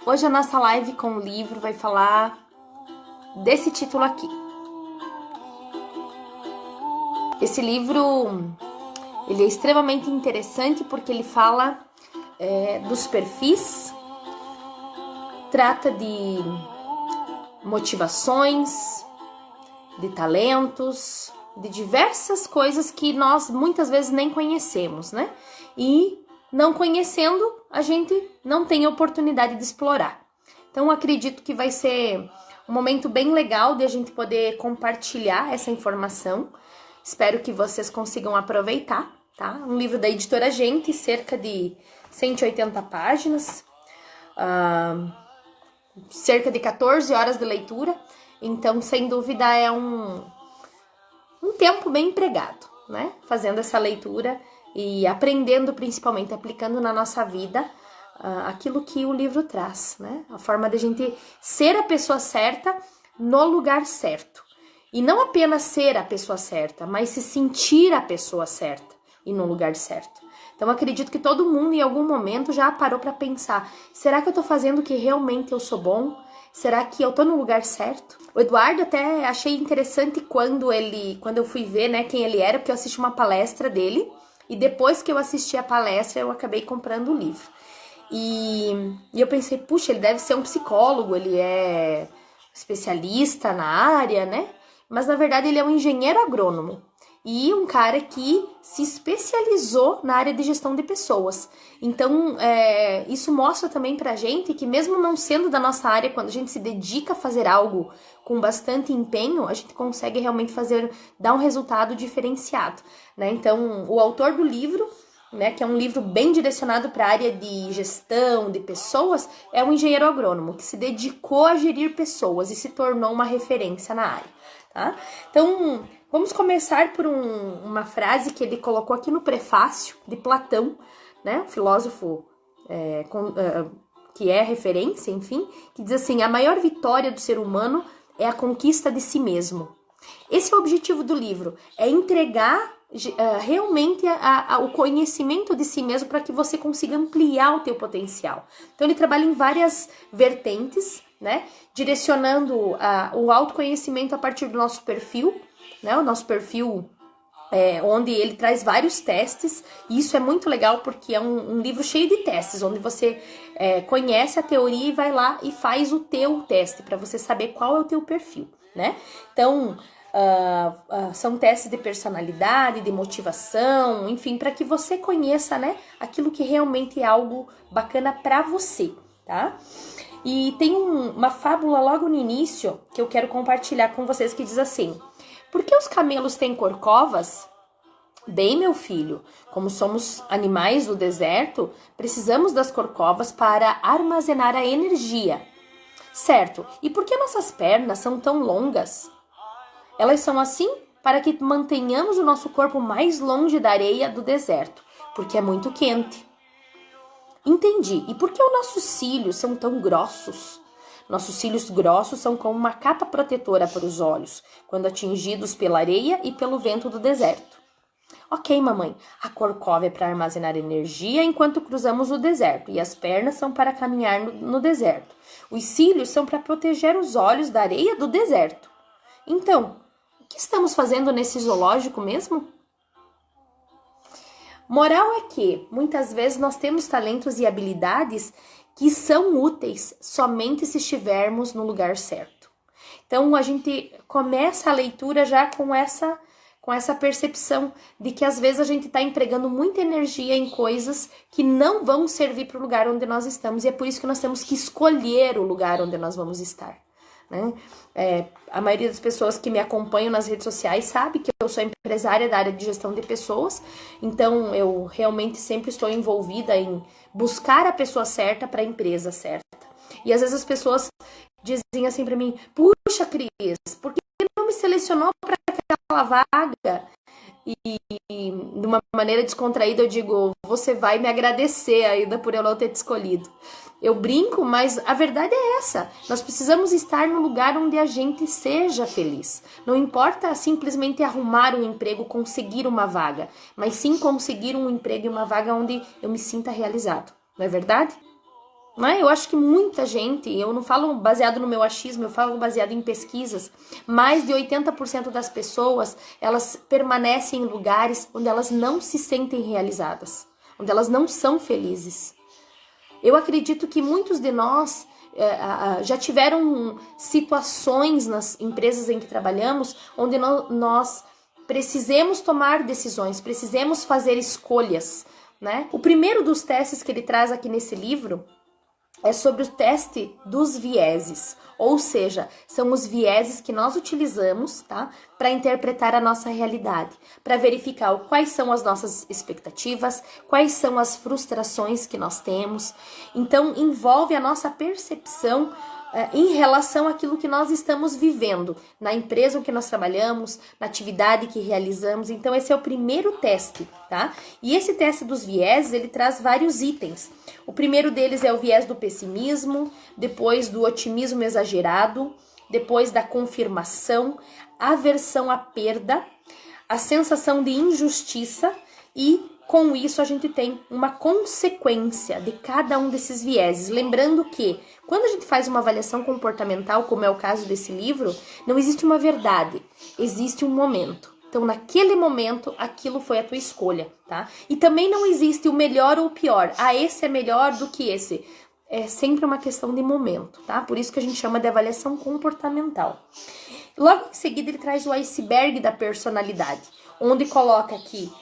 Hoje a nossa live com o livro vai falar desse título aqui. Esse livro, ele é extremamente interessante porque ele fala dos perfis, trata de motivações, de talentos, de diversas coisas que nós muitas vezes nem conhecemos, né? E não conhecendo, a gente não tem a oportunidade de explorar. Então, acredito que vai ser um momento bem legal de a gente poder compartilhar essa informação. Espero que vocês consigam aproveitar, tá? Um livro da editora Gente, cerca de 180 páginas, cerca de 14 horas de leitura. Então, sem dúvida, é um tempo bem empregado, né? Fazendo essa leitura e aprendendo, principalmente, aplicando na nossa vida aquilo que o livro traz, né? A forma de a gente ser a pessoa certa no lugar certo. E não apenas ser a pessoa certa, mas se sentir a pessoa certa e no lugar certo. Então, acredito que todo mundo, em algum momento, já parou para pensar: será que eu tô fazendo o que realmente eu sou bom? Será que eu tô no lugar certo? O Eduardo até achei interessante quando eu fui ver, né, quem ele era, porque eu assisti uma palestra dele. E depois que eu assisti a palestra, eu acabei comprando o livro. E eu pensei, puxa, ele deve ser um psicólogo, ele é especialista na área, né? Mas, na verdade, ele é um engenheiro agrônomo. E um cara que se especializou na área de gestão de pessoas. Então, isso mostra também pra gente que mesmo não sendo da nossa área, quando a gente se dedica a fazer algo com bastante empenho, a gente consegue realmente dar um resultado diferenciado, né? Então, o autor do livro, né, que é um livro bem direcionado para a área de gestão de pessoas, é um engenheiro agrônomo que se dedicou a gerir pessoas e se tornou uma referência na área, tá? Então, vamos começar por uma frase que ele colocou aqui no prefácio de Platão, né, um filósofo que é referência, enfim, que diz assim: a maior vitória do ser humano é a conquista de si mesmo. Esse é o objetivo do livro, é entregar realmente o conhecimento de si mesmo para que você consiga ampliar o teu potencial. Então, ele trabalha em várias vertentes, né, direcionando o autoconhecimento a partir do nosso perfil, né, o nosso perfil onde ele traz vários testes, e isso é muito legal porque é um livro cheio de testes, onde você conhece a teoria e vai lá e faz o teu teste para você saber qual é o teu perfil, né? Então, são testes de personalidade, de motivação, enfim, para que você conheça, né, aquilo que realmente é algo bacana para você, tá? E tem uma fábula logo no início que eu quero compartilhar com vocês que diz assim: por que os camelos têm corcovas? Bem, meu filho, como somos animais do deserto, precisamos das corcovas para armazenar a energia. Certo, e por que nossas pernas são tão longas? Elas são assim para que mantenhamos o nosso corpo mais longe da areia do deserto, porque é muito quente. Entendi. E por que os nossos cílios são tão grossos? Nossos cílios grossos são como uma capa protetora para os olhos, quando atingidos pela areia e pelo vento do deserto. Ok, mamãe, a corcova é para armazenar energia enquanto cruzamos o deserto, e as pernas são para caminhar no deserto. Os cílios são para proteger os olhos da areia do deserto. Então, o que estamos fazendo nesse zoológico mesmo? Moral é que, muitas vezes, nós temos talentos e habilidades que são úteis somente se estivermos no lugar certo. Então, a gente começa a leitura já com essa percepção de que, às vezes, a gente está empregando muita energia em coisas que não vão servir para o lugar onde nós estamos. E é por isso que nós temos que escolher o lugar onde nós vamos estar, né? A maioria das pessoas que me acompanham nas redes sociais sabe que eu sou empresária da área de gestão de pessoas, então eu realmente sempre estou envolvida em buscar a pessoa certa para a empresa certa. E às vezes as pessoas dizem assim para mim: puxa, Cris, por que não me selecionou para aquela vaga? E de uma maneira descontraída eu digo: você vai me agradecer ainda por eu não ter te escolhido. Eu brinco, mas a verdade é essa. Nós precisamos estar no lugar onde a gente seja feliz. Não importa simplesmente arrumar um emprego, conseguir uma vaga, mas sim conseguir um emprego e uma vaga onde eu me sinta realizado. Não é verdade? Não é? Eu acho que muita gente, eu não falo baseado no meu achismo, eu falo baseado em pesquisas, mais de 80% das pessoas, elas permanecem em lugares onde elas não se sentem realizadas, onde elas não são felizes. Eu acredito que muitos de nós já tiveram situações nas empresas em que trabalhamos, onde nós precisamos tomar decisões, precisamos fazer escolhas, né? O primeiro dos testes que ele traz aqui nesse livro é sobre o teste dos vieses, ou seja, são os vieses que nós utilizamos, tá, para interpretar a nossa realidade, para verificar quais são as nossas expectativas, quais são as frustrações que nós temos. Então, envolve a nossa percepção em relação àquilo que nós estamos vivendo, na empresa em que nós trabalhamos, na atividade que realizamos. Então, esse é o primeiro teste, tá? E esse teste dos vieses, ele traz vários itens. O primeiro deles é o viés do pessimismo, depois do otimismo exagerado, depois da confirmação, aversão à perda, a sensação de injustiça e, com isso, a gente tem uma consequência de cada um desses vieses. Lembrando que, quando a gente faz uma avaliação comportamental, como é o caso desse livro, não existe uma verdade, existe um momento. Então, naquele momento, aquilo foi a tua escolha, tá? E também não existe o melhor ou o pior. Ah, esse é melhor do que esse. É sempre uma questão de momento, tá? Por isso que a gente chama de avaliação comportamental. Logo em seguida, ele traz o iceberg da personalidade, onde coloca que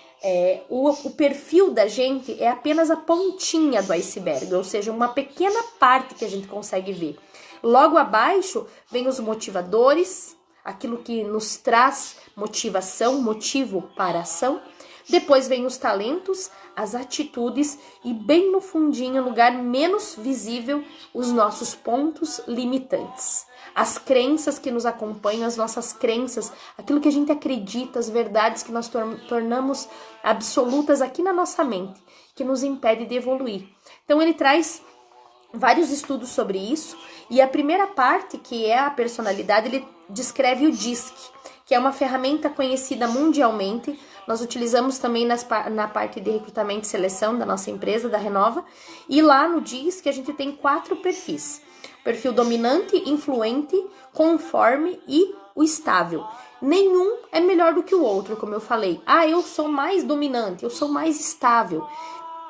o perfil da gente é apenas a pontinha do iceberg, ou seja, uma pequena parte que a gente consegue ver. Logo abaixo, vem os motivadores, aquilo que nos traz motivação, motivo para a ação. Depois vem os talentos, as atitudes e bem no fundinho, lugar menos visível, os nossos pontos limitantes. As crenças que nos acompanham, as nossas crenças, aquilo que a gente acredita, as verdades que nós tornamos absolutas aqui na nossa mente, que nos impede de evoluir. Então ele traz vários estudos sobre isso, e a primeira parte, que é a personalidade, ele descreve o DISC, que é uma ferramenta conhecida mundialmente. Nós utilizamos também na parte de recrutamento e seleção da nossa empresa, da Renova, e lá no DISC a gente tem 4 perfis: perfil dominante, influente, conforme e o estável. Nenhum é melhor do que o outro, como eu falei. Ah, eu sou mais dominante, eu sou mais estável.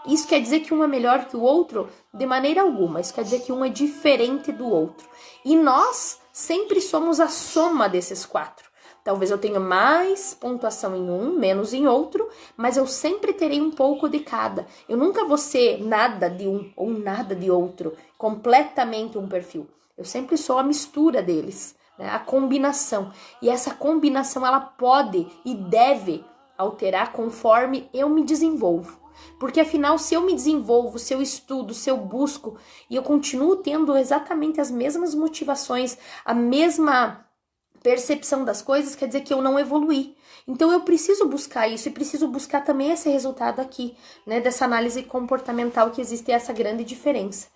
Isso quer dizer que um é melhor que o outro? De maneira alguma. Isso quer dizer que um é diferente do outro. E nós sempre somos a soma desses 4. Talvez eu tenha mais pontuação em um, menos em outro, mas eu sempre terei um pouco de cada. Eu nunca vou ser nada de um ou nada de outro, completamente um perfil. Eu sempre sou a mistura deles, né? A combinação. E essa combinação, ela pode e deve alterar conforme eu me desenvolvo. Porque afinal, se eu me desenvolvo, se eu estudo, se eu busco e eu continuo tendo exatamente as mesmas motivações, a mesma percepção das coisas, quer dizer que eu não evoluí. Então eu preciso buscar isso e preciso buscar também esse resultado aqui, né, dessa análise comportamental, que existe essa grande diferença.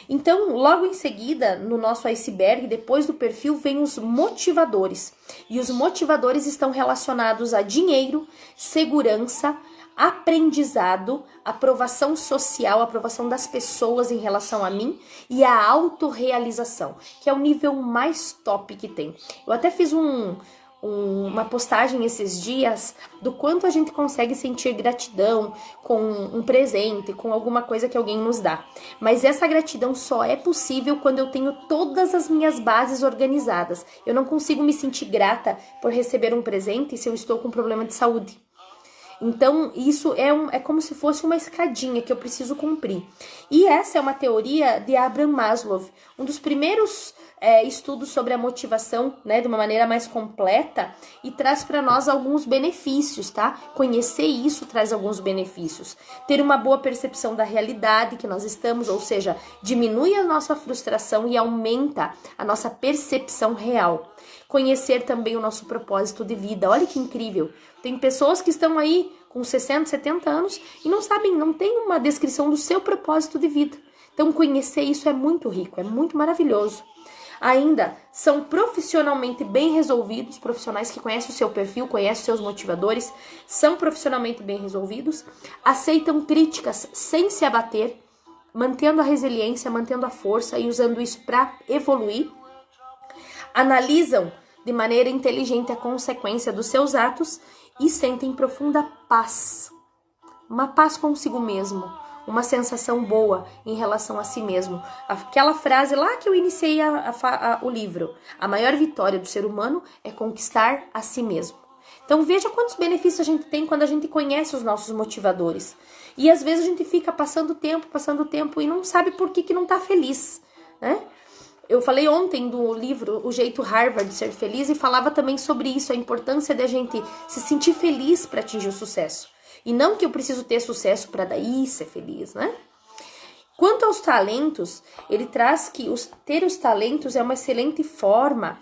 Então, logo em seguida, no nosso iceberg, depois do perfil, vem os motivadores. E os motivadores estão relacionados a dinheiro, segurança, aprendizado, aprovação social, aprovação das pessoas em relação a mim e a autorrealização, que é o nível mais top que tem. Eu até fiz uma postagem esses dias do quanto a gente consegue sentir gratidão com um presente, com alguma coisa que alguém nos dá. Mas essa gratidão só é possível quando eu tenho todas as minhas bases organizadas. Eu não consigo me sentir grata por receber um presente se eu estou com problema de saúde. Então, isso é como se fosse uma escadinha que eu preciso cumprir. E essa é uma teoria de Abraham Maslow, um dos primeiros estudos sobre a motivação, né, de uma maneira mais completa, e traz para nós alguns benefícios, tá? Conhecer isso traz alguns benefícios. Ter uma boa percepção da realidade que nós estamos, ou seja, diminui a nossa frustração e aumenta a nossa percepção real. Conhecer também o nosso propósito de vida. Olha que incrível. Tem pessoas que estão aí com 60, 70 anos e não sabem, não tem uma descrição do seu propósito de vida. Então, conhecer isso é muito rico, é muito maravilhoso. Ainda são profissionalmente bem resolvidos, profissionais que conhecem o seu perfil, conhecem os seus motivadores, são profissionalmente bem resolvidos, aceitam críticas sem se abater, mantendo a resiliência, mantendo a força e usando isso para evoluir, analisam de maneira inteligente a consequência dos seus atos e sentem profunda paz. Uma paz consigo mesmo, uma sensação boa em relação a si mesmo. Aquela frase lá que eu iniciei o livro, a maior vitória do ser humano é conquistar a si mesmo. Então veja quantos benefícios a gente tem quando a gente conhece os nossos motivadores. E às vezes a gente fica passando tempo e não sabe por que não tá feliz, né? Eu falei ontem do livro O Jeito Harvard de Ser Feliz e falava também sobre isso, a importância da gente se sentir feliz para atingir o sucesso. E não que eu preciso ter sucesso para daí ser feliz, né? Quanto aos talentos, ele traz que ter os talentos é uma excelente forma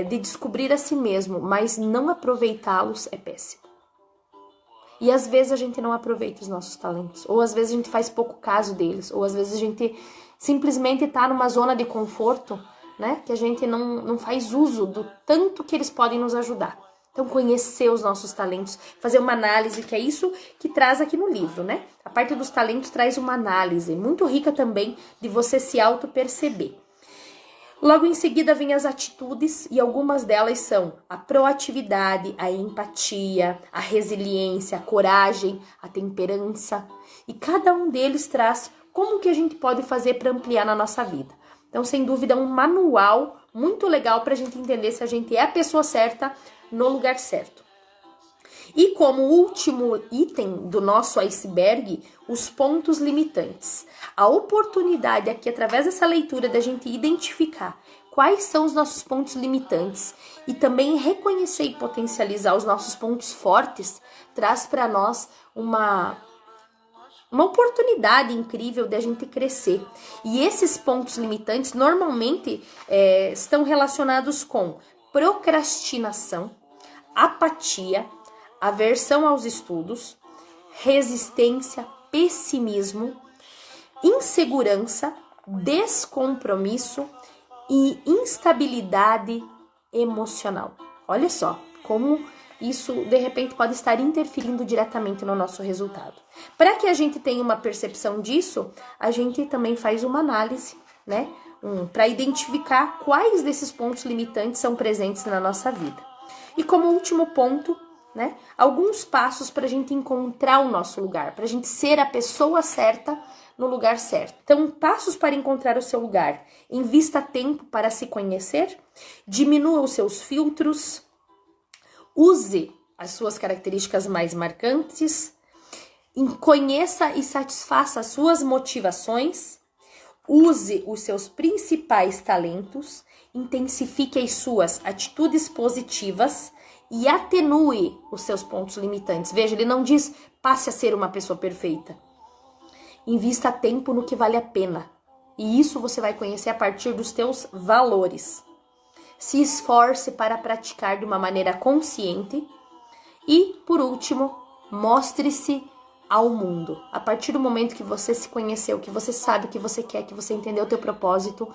de descobrir a si mesmo, mas não aproveitá-los é péssimo. E às vezes a gente não aproveita os nossos talentos, ou às vezes a gente faz pouco caso deles, ou às vezes a gente simplesmente tá numa zona de conforto, né? Que a gente não faz uso do tanto que eles podem nos ajudar. Então, conhecer os nossos talentos, fazer uma análise, que é isso que traz aqui no livro, né? A parte dos talentos traz uma análise muito rica também de você se auto-perceber. Logo em seguida vem as atitudes e algumas delas são a proatividade, a empatia, a resiliência, a coragem, a temperança. E cada um deles traz como que a gente pode fazer para ampliar na nossa vida. Então, sem dúvida, um manual muito legal para a gente entender se a gente é a pessoa certa no lugar certo. E como último item do nosso iceberg, os pontos limitantes. A oportunidade aqui, através dessa leitura, da gente identificar quais são os nossos pontos limitantes e também reconhecer e potencializar os nossos pontos fortes, traz para nós uma oportunidade incrível de a gente crescer. E esses pontos limitantes normalmente estão relacionados com procrastinação, apatia, aversão aos estudos, resistência, pessimismo, insegurança, descompromisso e instabilidade emocional. Olha só como isso, de repente, pode estar interferindo diretamente no nosso resultado. Para que a gente tenha uma percepção disso, a gente também faz uma análise, né? Para identificar quais desses pontos limitantes são presentes na nossa vida. E como último ponto, né? Alguns passos para a gente encontrar o nosso lugar, para a gente ser a pessoa certa no lugar certo. Então, passos para encontrar o seu lugar. Invista tempo para se conhecer, diminua os seus filtros, use as suas características mais marcantes, conheça e satisfaça as suas motivações, use os seus principais talentos, intensifique as suas atitudes positivas e atenue os seus pontos limitantes. Veja, ele não diz passe a ser uma pessoa perfeita. Invista tempo no que vale a pena. E isso você vai conhecer a partir dos teus valores. Se esforce para praticar de uma maneira consciente. E, por último, mostre-se ao mundo. A partir do momento que você se conheceu, que você sabe o que você quer, que você entendeu o teu propósito,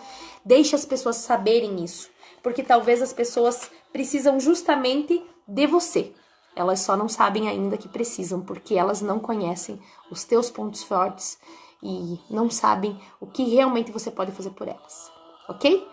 deixe as pessoas saberem isso. Porque talvez as pessoas precisam justamente de você. Elas só não sabem ainda que precisam, porque elas não conhecem os teus pontos fortes e não sabem o que realmente você pode fazer por elas, ok?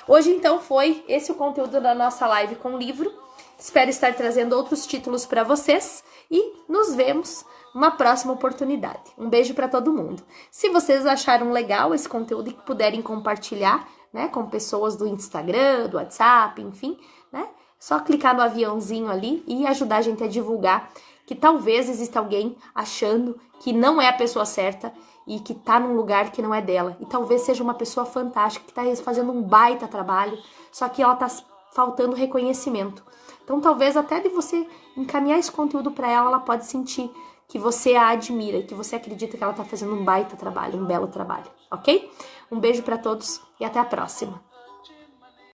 Hoje, então, foi esse o conteúdo da nossa live com o livro. Espero estar trazendo outros títulos para vocês e nos vemos numa próxima oportunidade. Um beijo para todo mundo. Se vocês acharam legal esse conteúdo e puderem compartilhar, né, com pessoas do Instagram, do WhatsApp, enfim, né? Só clicar no aviãozinho ali e ajudar a gente a divulgar que talvez exista alguém achando que não é a pessoa certa e que tá num lugar que não é dela. E talvez seja uma pessoa fantástica que tá fazendo um baita trabalho, só que ela tá faltando reconhecimento. Então talvez até de você encaminhar esse conteúdo para ela, ela pode sentir que você a admira, que você acredita que ela tá fazendo um baita trabalho, um belo trabalho, ok? Um beijo para todos e até a próxima.